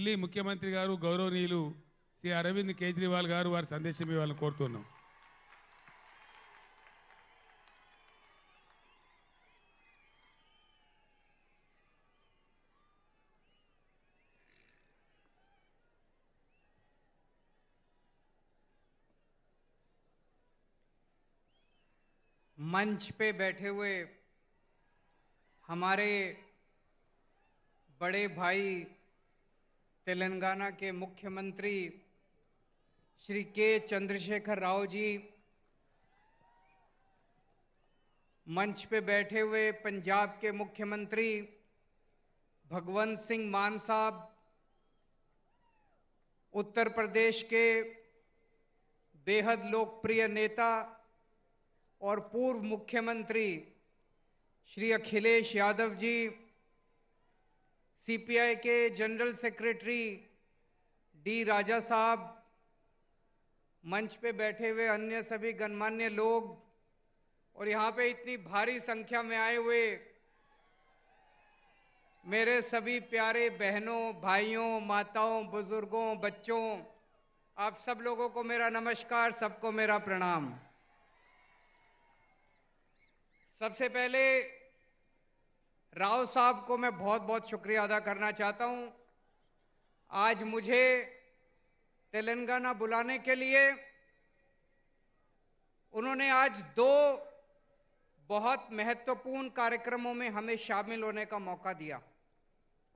ఢిల్లీ ముఖ్యమంత్రి గారు గౌరవనీయులు శ్రీ అరవింద్ కేజ్రీవాల్ గారు వారి సందేశం ఇవ్వాలని కోరుతున్నాం. मंच पे बैठे हुए हमारे बड़े भाई तेलंगाना के मुख्यमंत्री श्री के चंद्रशेखर राव जी, मंच पे बैठे हुए पंजाब के मुख्यमंत्री भगवंत सिंह मान साहब, उत्तर प्रदेश के बेहद लोकप्रिय नेता और पूर्व मुख्यमंत्री श्री अखिलेश यादव जी, सीपीआई के जनरल सेक्रेटरी डी राजा साहब, मंच पे बैठे हुए अन्य सभी गणमान्य लोग और यहाँ पे इतनी भारी संख्या में आए हुए मेरे सभी प्यारे बहनों, भाइयों, माताओं, बुजुर्गों, बच्चों, आप सब लोगों को मेरा नमस्कार, सबको मेरा प्रणाम. सबसे पहले राव साहब को मैं बहुत बहुत शुक्रिया अदा करना चाहता हूं. आज मुझे तेलंगाना बुलाने के लिए उन्होंने आज 2 बहुत महत्वपूर्ण कार्यक्रमों में हमें शामिल होने का मौका दिया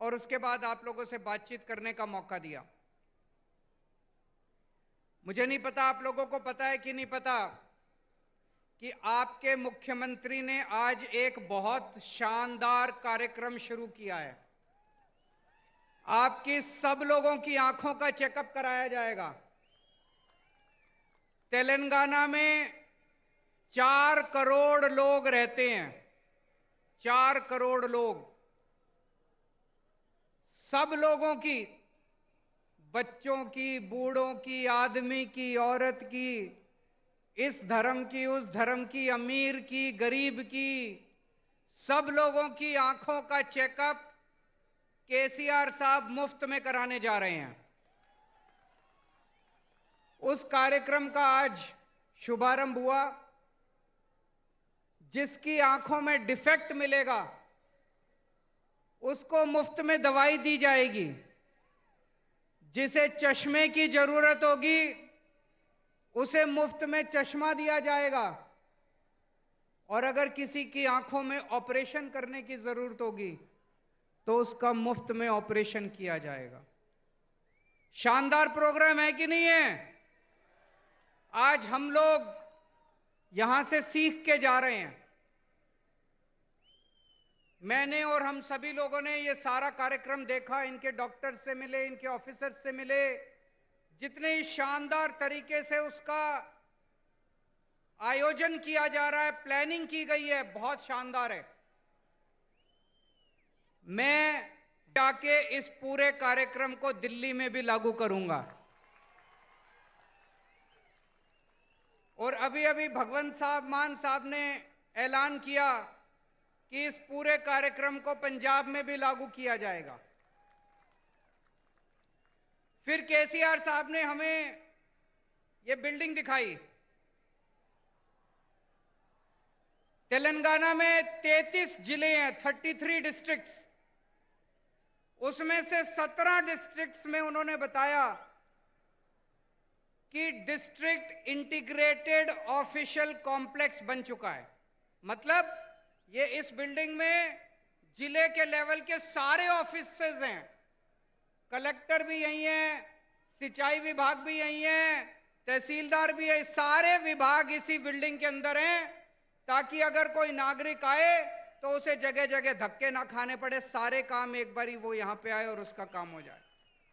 और उसके बाद आप लोगों से बातचीत करने का मौका दिया. मुझे नहीं पता आप लोगों को पता है कि नहीं पता कि आपके मुख्यमंत्री ने आज एक बहुत शानदार कार्यक्रम शुरू किया है. आपकी सब लोगों की आंखों का चेकअप कराया जाएगा. तेलंगाना में 4 करोड़ लोग रहते हैं. 4 करोड़ लोग, सब लोगों की, बच्चों की, बूढ़ों की, आदमी की, औरत की, इस धर्म की, उस धर्म की, अमीर की, गरीब की, सब लोगों की आंखों का चेकअप केसीआर साहब मुफ्त में कराने जा रहे हैं. उस कार्यक्रम का आज शुभारंभ हुआ. जिसकी आंखों में डिफेक्ट मिलेगा उसको मुफ्त में दवाई दी जाएगी. जिसे चश्मे की जरूरत होगी उसे मुफ्त में चश्मा दिया जाएगा और अगर किसी की आंखों में ऑपरेशन करने की जरूरत होगी तो उसका मुफ्त में ऑपरेशन किया जाएगा. शानदार प्रोग्राम है कि नहीं है? आज हम लोग यहां से सीख के जा रहे हैं. मैंने और हम सभी लोगों ने ये सारा कार्यक्रम देखा, इनके डॉक्टर्स से मिले, इनके ऑफिसर्स से मिले, जितने शानदार तरीके से उसका आयोजन किया जा रहा है, प्लानिंग की गई है, बहुत शानदार है. मैं जाके इस पूरे कार्यक्रम को दिल्ली में भी लागू करूंगा. और अभी अभी भगवंत साहब मान साहब ने ऐलान किया कि इस पूरे कार्यक्रम को पंजाब में भी लागू किया जाएगा. फिर केसीआर साहब ने हमें ये बिल्डिंग दिखाई. तेलंगाना में 33 जिले हैं, 33 डिस्ट्रिक्ट्स. उसमें से 17 डिस्ट्रिक्ट्स में उन्होंने बताया कि डिस्ट्रिक्ट इंटीग्रेटेड ऑफिशियल कॉम्प्लेक्स बन चुका है. मतलब ये इस बिल्डिंग में जिले के लेवल के सारे ऑफिसेज हैं. कलेक्टर भी यही है, सिंचाई विभाग भी यही है, तहसीलदार भी है. सारे विभाग इसी बिल्डिंग के अंदर हैं ताकि अगर कोई नागरिक आए तो उसे जगह जगह धक्के ना खाने पड़े. सारे काम एक बारी वो यहां पे आए और उसका काम हो जाए.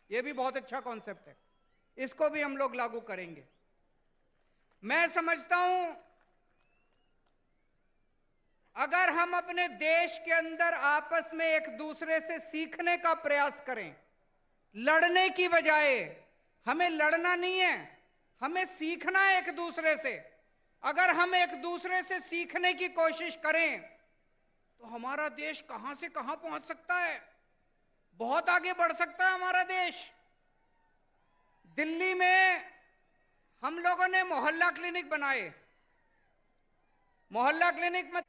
ये भी बहुत अच्छा कॉन्सेप्ट है. इसको भी हम लोग लागू करेंगे. मैं समझता हूं अगर हम अपने देश के अंदर आपस में एक दूसरे से सीखने का प्रयास करें, लड़ने की बजाय, हमें लड़ना नहीं है, हमें सीखना है एक दूसरे से. अगर हम एक दूसरे से सीखने की कोशिश करें तो हमारा देश कहां से कहां पहुंच सकता है. बहुत आगे बढ़ सकता है हमारा देश। दिल्ली में हम लोगों ने मोहल्ला क्लिनिक बनाए। मोहल्ला क्लिनिक में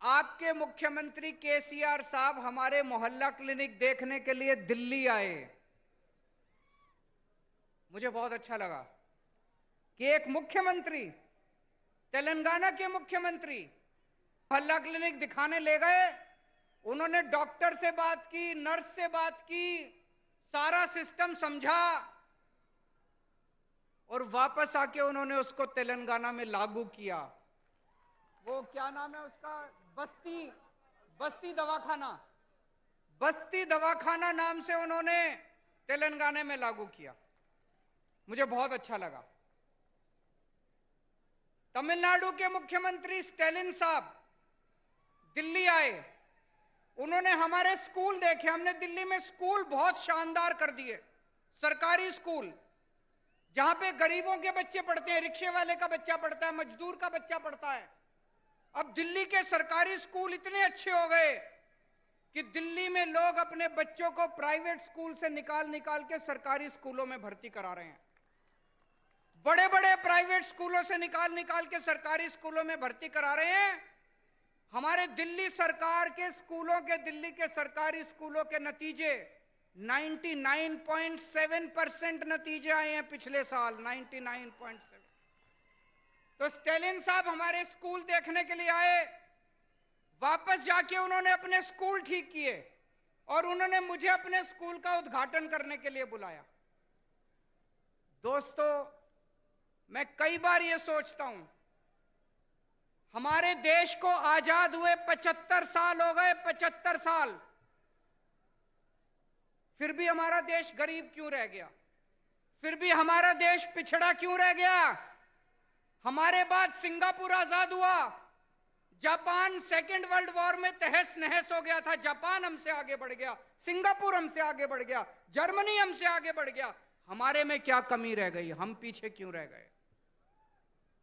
आपके मुख्यमंत्री केसीआर साहब हमारे मोहल्ला क्लिनिक देखने के लिए दिल्ली आए। मुझे बहुत अच्छा लगा कि एक मुख्यमंत्री, तेलंगाना के मुख्यमंत्री मोहल्ला क्लिनिक दिखाने ले गए। उन्होंने डॉक्टर से बात की, नर्स से बात की, सारा सिस्टम समझा और वापस आके उन्होंने उसको तेलंगाना में लागू किया। वो क्या नाम है उसका, बस्ती दवाखाना, बस्ती दवाखाना नाम से उन्होंने तेलंगाना में लागू किया। मुझे बहुत अच्छा लगा। तमिलनाडु के मुख्यमंत्री स्टैलिन साहब दिल्ली आए। उन्होंने हमारे स्कूल देखे। हमने दिल्ली में स्कूल बहुत शानदार कर दिए, सरकारी स्कूल, जहां पे गरीबों के बच्चे पढ़ते हैं, रिक्शे वाले का बच्चा पढ़ता है, मजदूर का बच्चा पढ़ता है। अब दिल्ली के सरकारी स्कूल इतने अच्छे हो गए कि दिल्ली में लोग अपने बच्चों को प्राइवेट स्कूल से निकाल निकाल के सरकारी स्कूलों में भर्ती करा रहे हैं। बड़े बड़े प्राइवेट स्कूलों से निकाल निकाल के सरकारी स्कूलों में भर्ती करा रहे हैं। हमारे दिल्ली सरकार के स्कूलों के, दिल्ली के सरकारी स्कूलों के नतीजे 99.7% नतीजे आए हैं पिछले साल, 99.7। तो स्टैलिन साहब हमारे स्कूल देखने के लिए आए। वापस जाके उन्होंने अपने स्कूल ठीक किए और उन्होंने मुझे अपने स्कूल का उद्घाटन करने के लिए बुलाया। दोस्तों, मैं कई बार यह सोचता हूं, हमारे देश को आजाद हुए 75 साल हो गए, 75 साल, फिर भी हमारा देश गरीब क्यों रह गया? फिर भी हमारा देश पिछड़ा क्यों रह गया? हमारे बाद सिंगापुर आजाद हुआ, जापान सेकेंड वर्ल्ड वॉर में तहस नहस हो गया था, जापान हमसे आगे बढ़ गया, सिंगापुर हमसे आगे बढ़ गया, जर्मनी हमसे आगे बढ़ गया। हमारे में क्या कमी रह गई? हम पीछे क्यों रह गए?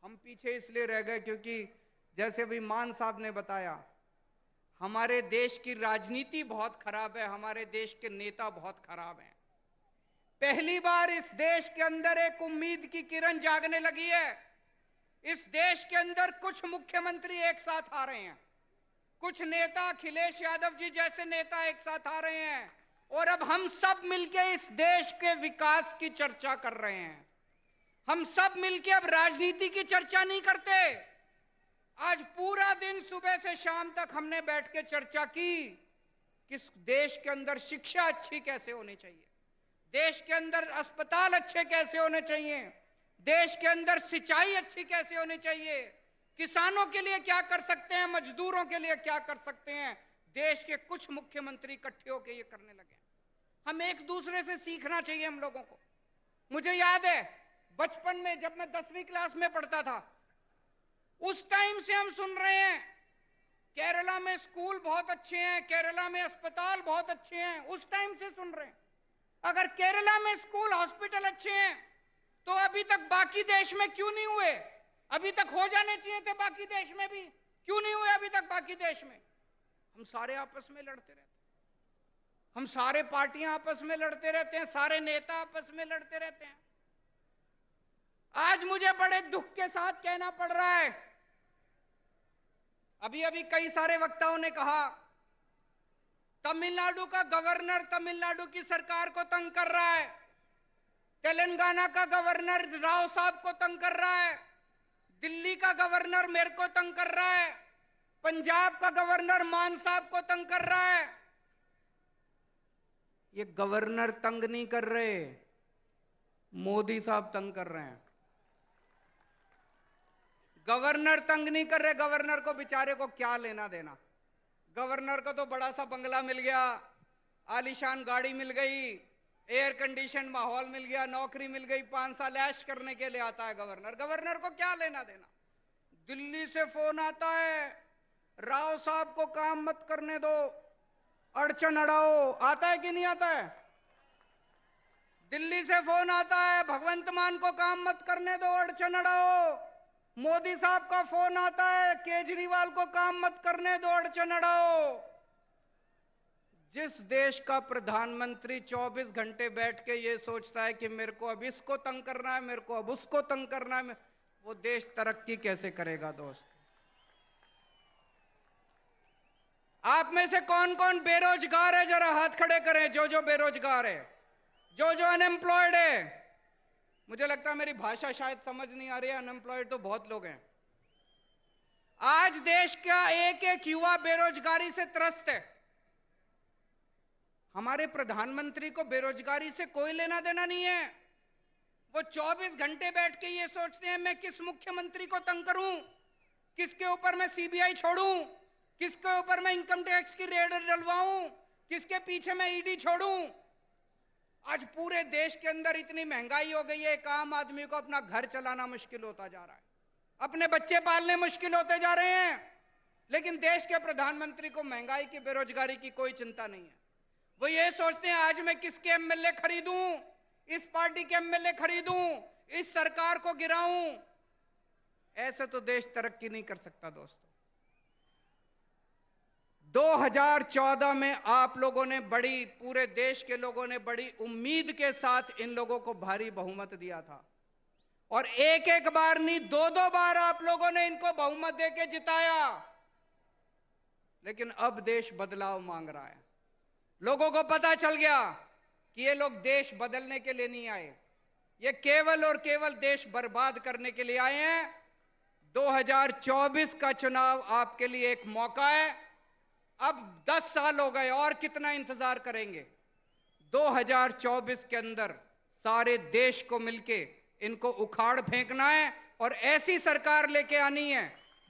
हम पीछे इसलिए रह गए क्योंकि जैसे भी मान साहब ने बताया, हमारे देश की राजनीति बहुत खराब है, हमारे देश के नेता बहुत खराब हैं। पहली बार इस देश के अंदर एक उम्मीद की किरण जागने लगी है। इस देश के अंदर कुछ मुख्यमंत्री एक साथ आ रहे हैं, कुछ नेता, अखिलेश यादव जी जैसे नेता एक साथ आ रहे हैं और अब हम सब मिलकर इस देश के विकास की चर्चा कर रहे हैं। हम सब मिलकर अब राजनीति की चर्चा नहीं करते। आज पूरा दिन सुबह से शाम तक हमने बैठ के चर्चा की कि देश के अंदर शिक्षा अच्छी कैसे होनी चाहिए, देश के अंदर अस्पताल अच्छे कैसे होने चाहिए, देश के अंदर सिंचाई अच्छी कैसे होनी चाहिए, किसानों के लिए क्या कर सकते हैं, मजदूरों के लिए क्या कर सकते हैं। देश के कुछ मुख्यमंत्री इकट्ठे होकर ये करने लगे। हम एक दूसरे से सीखना चाहिए हम लोगों को। मुझे याद है बचपन में जब मैं 10वीं क्लास में पढ़ता था, उस टाइम से हम सुन रहे हैं केरला में स्कूल बहुत अच्छे हैं, केरला में अस्पताल बहुत अच्छे हैं, उस टाइम से सुन रहे हैं। अगर केरला में स्कूल, हॉस्पिटल अच्छे हैं तो अभी तक बाकी देश में क्यों नहीं हुए? अभी तक हो जाने चाहिए थे बाकी देश में भी, क्यों नहीं हुए अभी तक बाकी देश में? हम सारे आपस में लड़ते रहते हैं, हम सारे पार्टियां आपस में लड़ते रहते हैं, सारे नेता आपस में लड़ते रहते हैं। आज मुझे बड़े दुख के साथ कहना पड़ रहा है, अभी अभी कई सारे वक्ताओं ने कहा तमिलनाडु का गवर्नर तमिलनाडु की सरकार को तंग कर रहा है, तेलंगाना का गवर्नर राव साहब को तंग कर रहा है, दिल्ली का गवर्नर मेरे को तंग कर रहा है, पंजाब का गवर्नर मान साहब को तंग कर रहा है। ये गवर्नर तंग नहीं कर रहे, मोदी साहब तंग कर रहे हैं। गवर्नर तंग नहीं कर रहे, गवर्नर को बेचारे को क्या लेना देना। गवर्नर को तो बड़ा सा बंगला मिल गया, आलीशान गाड़ी मिल गई, एयर कंडीशन माहौल मिल गया, नौकरी मिल गई, 5 साल ऐश करने के लिए आता है गवर्नर। गवर्नर को क्या लेना देना। दिल्ली से फोन आता है, राव साहब को काम मत करने दो, अड़चन अड़ाओ, आता है कि नहीं आता है? दिल्ली से फोन आता है, भगवंत मान को काम मत करने दो, अड़चन अड़ाओ। मोदी साहब का फोन आता है, केजरीवाल को काम मत करने दो, अड़चन अड़ाओ। जिस देश का प्रधानमंत्री 24 घंटे बैठ के ये सोचता है कि मेरे को अब इसको तंग करना है, मेरे को अब उसको तंग करना है, वो देश तरक्की कैसे करेगा दोस्त? आप में से कौन कौन बेरोजगार है, जरा हाथ खड़े करें। जो बेरोजगार है, जो अनएम्प्लॉयड है। मुझे लगता है मेरी भाषा शायद समझ नहीं आ रही है, अनएम्प्लॉयड तो बहुत लोग हैं। आज देश का एक एक युवा बेरोजगारी से त्रस्त है। हमारे प्रधानमंत्री को बेरोजगारी से कोई लेना देना नहीं है। वो 24 घंटे बैठ के ये सोचते हैं मैं किस मुख्यमंत्री को तंग करूं, किसके ऊपर मैं सीबीआई छोड़ूं, किसके ऊपर मैं इनकम टैक्स की रेड डलवाऊं, किसके पीछे मैं ईडी छोड़ूं। आज पूरे देश के अंदर इतनी महंगाई हो गई है, एक आम आदमी को अपना घर चलाना मुश्किल होता जा रहा है, अपने बच्चे पालने मुश्किल होते जा रहे हैं। लेकिन देश के प्रधानमंत्री को महंगाई की, बेरोजगारी की कोई चिंता नहीं है। वो ये सोचते हैं आज मैं किसके एमएलए खरीदूं, इस पार्टी के एमएलए खरीदूं, इस सरकार को गिराऊं। ऐसे तो देश तरक्की नहीं कर सकता दोस्तों। 2014 में आप लोगों ने पूरे देश के लोगों ने बड़ी उम्मीद के साथ इन लोगों को भारी बहुमत दिया था, और एक एक बार नहीं, दो बार आप लोगों ने इनको बहुमत देके जिताया। लेकिन अब देश बदलाव मांग रहा है। लोगों को पता चल गया कि ये लोग देश बदलने के लिए नहीं आए, ये केवल और केवल देश बर्बाद करने के लिए आए हैं। 2024 का चुनाव आपके लिए एक मौका है। अब 10 साल हो गए, और कितना इंतजार करेंगे? 2024 के अंदर सारे देश को मिलके इनको उखाड़ फेंकना है, और ऐसी सरकार लेके आनी है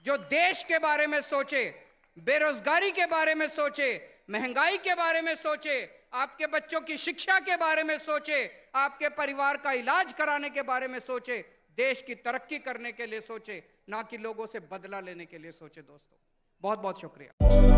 जो देश के बारे में सोचे, बेरोजगारी के बारे में सोचे, महंगाई के बारे में सोचे, आपके बच्चों की शिक्षा के बारे में सोचे, आपके परिवार का इलाज कराने के बारे में सोचे, देश की तरक्की करने के लिए सोचे, ना कि लोगों से बदला लेने के लिए सोचे। दोस्तों, बहुत बहुत शुक्रिया।